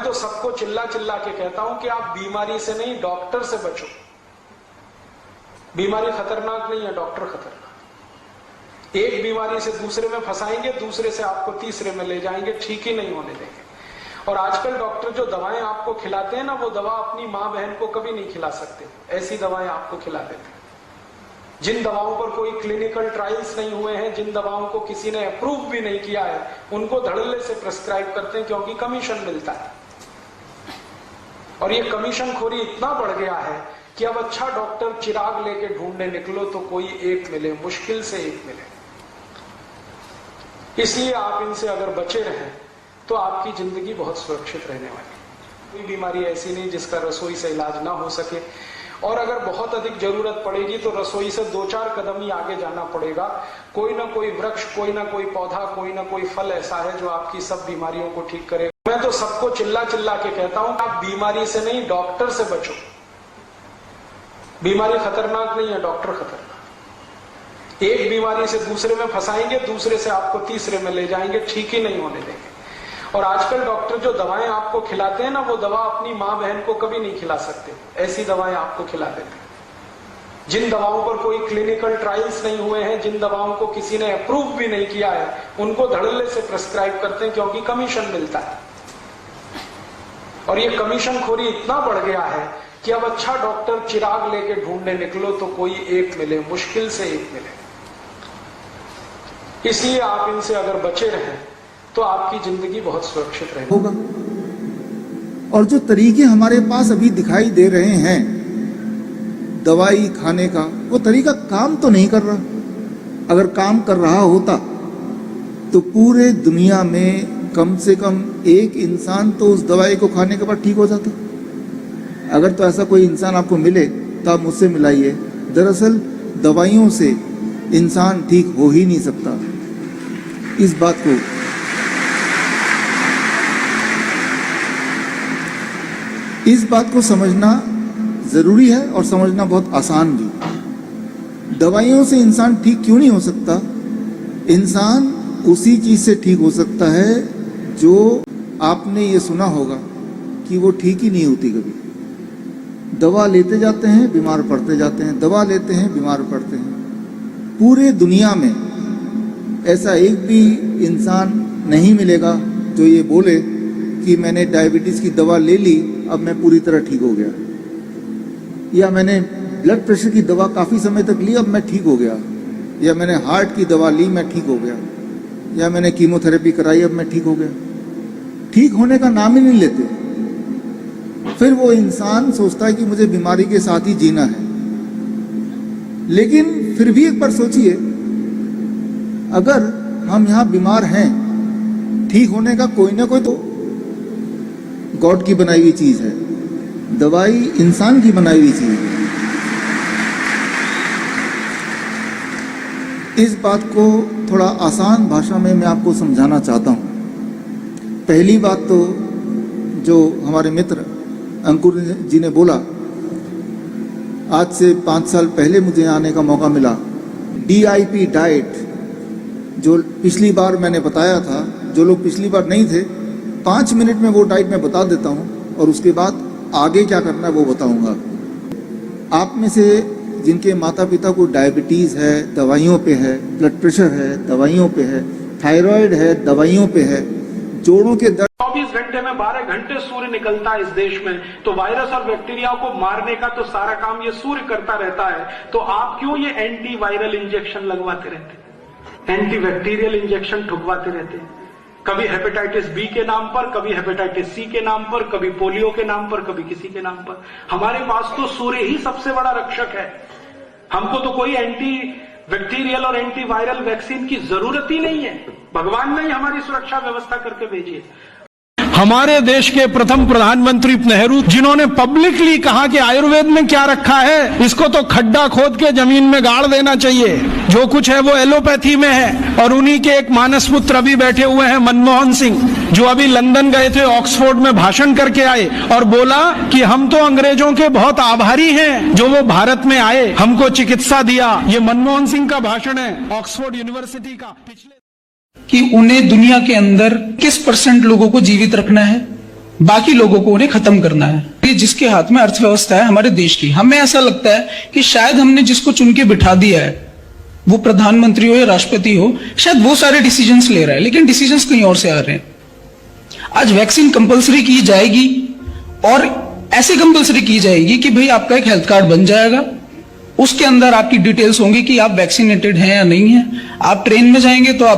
तो सबको चिल्ला चिल्ला के कहता हूं कि आप बीमारी से नहीं, डॉक्टर से बचो। बीमारी खतरनाक नहीं है, डॉक्टर खतरनाक। एक बीमारी से दूसरे में फंसाएंगे, दूसरे से आपको तीसरे में ले जाएंगे, ठीक ही नहीं होने देंगे। और आजकल डॉक्टर जो दवाएं आपको खिलाते हैं ना, वो दवा अपनी मां बहन को कभी नहीं खिला सकते, ऐसी दवाएं आपको खिला देते हैं। जिन दवाओं पर कोई क्लिनिकल ट्रायल्स नहीं हुए हैं, जिन दवाओं को किसी ने अप्रूव भी नहीं किया है, उनको धड़ल्ले से प्रिस्क्राइब करते हैं, क्योंकि कमीशन मिलता है। और ये कमीशन खोरी इतना बढ़ गया है कि अब अच्छा डॉक्टर चिराग लेके ढूंढने निकलो तो कोई एक मिले, मुश्किल से एक मिले। इसलिए आप इनसे अगर बचे रहें तो आपकी जिंदगी बहुत सुरक्षित रहने वाली। कोई बीमारी ऐसी नहीं जिसका रसोई से इलाज ना हो सके, और अगर बहुत अधिक जरूरत पड़ेगी तो रसोई से 2-4 कदम ही आगे जाना पड़ेगा। कोई ना कोई वृक्ष, कोई ना कोई पौधा, कोई ना कोई फल ऐसा है जो आपकी सब बीमारियों को ठीक करेगा। मैं तो सबको चिल्ला चिल्ला के कहता हूं, आप बीमारी से नहीं, डॉक्टर से बचो। बीमारी खतरनाक नहीं है, डॉक्टर खतरनाक। एक बीमारी से दूसरे में फंसाएंगे, दूसरे से आपको तीसरे में ले जाएंगे, ठीक ही नहीं होने देंगे। और आजकल डॉक्टर जो दवाएं आपको खिलाते हैं ना, वो दवा अपनी मां बहन को कभी नहीं खिला सकते, ऐसी दवाएं आपको खिला देते हैं। जिन दवाओं पर कोई क्लिनिकल ट्रायल्स नहीं हुए हैं, जिन दवाओं को किसी ने अप्रूव भी नहीं किया है, उनको धड़ल्ले से प्रिस्क्राइब करते हैं, क्योंकि कमीशन मिलता है। और ये कमीशन खोरी इतना बढ़ गया है कि अब अच्छा डॉक्टर चिराग लेके ढूंढने निकलो तो कोई एक मिले, मुश्किल से एक मिले। इसलिए आप इनसे अगर बचे रहें तो आपकी जिंदगी बहुत सुरक्षित रहेगी होगा। और जो तरीके हमारे पास अभी दिखाई दे रहे हैं दवाई खाने का, वो तरीका काम तो नहीं कर रहा। अगर काम कर रहा होता तो पूरे दुनिया में कम से कम एक इंसान तो उस दवाई को खाने के बाद ठीक हो जाता। अगर तो ऐसा कोई इंसान आपको मिले तो आप मुझसे मिलाइए। दरअसल दवाइयों से इंसान ठीक हो ही नहीं सकता। इस बात को समझना जरूरी है और समझना बहुत आसान भी। दवाइयों से इंसान ठीक क्यों नहीं हो सकता? इंसान उसी चीज से ठीक हो सकता है जो आपने ये सुना होगा कि वो ठीक ही नहीं होती कभी। दवा लेते जाते हैं, बीमार पड़ते जाते हैं, दवा लेते हैं, बीमार पड़ते हैं। पूरे दुनिया में ऐसा एक भी इंसान नहीं मिलेगा जो ये बोले कि मैंने डायबिटीज की दवा ले ली, अब मैं पूरी तरह ठीक हो गया, या मैंने ब्लड प्रेशर की दवा काफी समय तक ली, अब मैं ठीक हो गया, या मैंने हार्ट की दवा ली, मैं ठीक हो गया, या मैंने कीमोथेरेपी कराई, अब मैं ठीक हो गया। ठीक होने का नाम ही नहीं लेते। फिर वो इंसान सोचता है कि मुझे बीमारी के साथ ही जीना है। लेकिन फिर भी एक बार सोचिए, अगर हम यहाँ बीमार हैं, ठीक होने का कोई ना कोई तो गॉड की बनाई हुई चीज है, दवाई इंसान की बनाई हुई चीज है। इस बात को थोड़ा आसान भाषा में मैं आपको समझाना चाहता हूँ। पहली बात तो जो हमारे मित्र अंकुर जी ने बोला, आज से 5 साल पहले मुझे आने का मौका मिला। DIP डाइट जो पिछली बार मैंने बताया था, जो लोग पिछली बार नहीं थे, 5 मिनट में वो डाइट मैं बता देता हूँ और उसके बाद आगे क्या करना है वो बताऊंगा। आप में से जिनके माता पिता को डायबिटीज है, दवाइयों पे है, ब्लड प्रेशर है, दवाइयों पे है, थायराइड है, दवाइयों पे है, जोड़ों के दर्द, 24 घंटे में 12 घंटे सूर्य निकलता है इस देश में, तो वायरस और बैक्टीरिया को मारने का तो सारा काम ये सूर्य करता रहता है। तो आप क्यों ये एंटी वायरल इंजेक्शन लगवाते रहते, एंटी बैक्टीरियल इंजेक्शन ठुकवाते रहते? कभी हेपेटाइटिस बी के नाम पर, कभी हेपेटाइटिस सी के नाम पर, कभी पोलियो के नाम पर, कभी किसी के नाम पर। हमारे पास तो सूर्य ही सबसे बड़ा रक्षक है। हमको तो कोई एंटी बैक्टीरियल और एंटी वायरल वैक्सीन की जरूरत ही नहीं है। भगवान ने ही हमारी सुरक्षा व्यवस्था करके भेजी है। हमारे देश के प्रथम प्रधानमंत्री नेहरू, जिन्होंने पब्लिकली कहा कि आयुर्वेद में क्या रखा है, इसको तो खड्डा खोद के जमीन में गाड़ देना चाहिए, जो कुछ है वो एलोपैथी में है। और उन्हीं के एक मानस पुत्र अभी बैठे हुए हैं मनमोहन सिंह, जो अभी लंदन गए थे, ऑक्सफोर्ड में भाषण करके आए और बोला कि हम तो अंग्रेजों के बहुत आभारी हैं जो वो भारत में आए, हमको चिकित्सा दिया। ये मनमोहन सिंह का भाषण है, ऑक्सफोर्ड यूनिवर्सिटी का। पिछले कि उन्हें दुनिया के अंदर किस % लोगों को जीवित रखना है, बाकी लोगों को उन्हें खत्म करना है। ये जिसके हाथ में अर्थव्यवस्था है हमारे देश की, हमें ऐसा लगता है कि शायद हमने जिसको चुन के बिठा दिया है, वो प्रधानमंत्री हो या राष्ट्रपति हो, शायद वो सारे डिसीजंस ले रहा है, लेकिन डिसीजंस कहीं और से आ रहे हैं। आज वैक्सीन कंपलसरी की जाएगी और ऐसे कंपलसरी की जाएगी कि भाई आपका एक हेल्थ कार्ड बन जाएगा, उसके अंदर आपकी डिटेल्स होंगी कि आप वैक्सीनेटेड हैं या नहीं है। आप ट्रेन में जाएंगे तो आप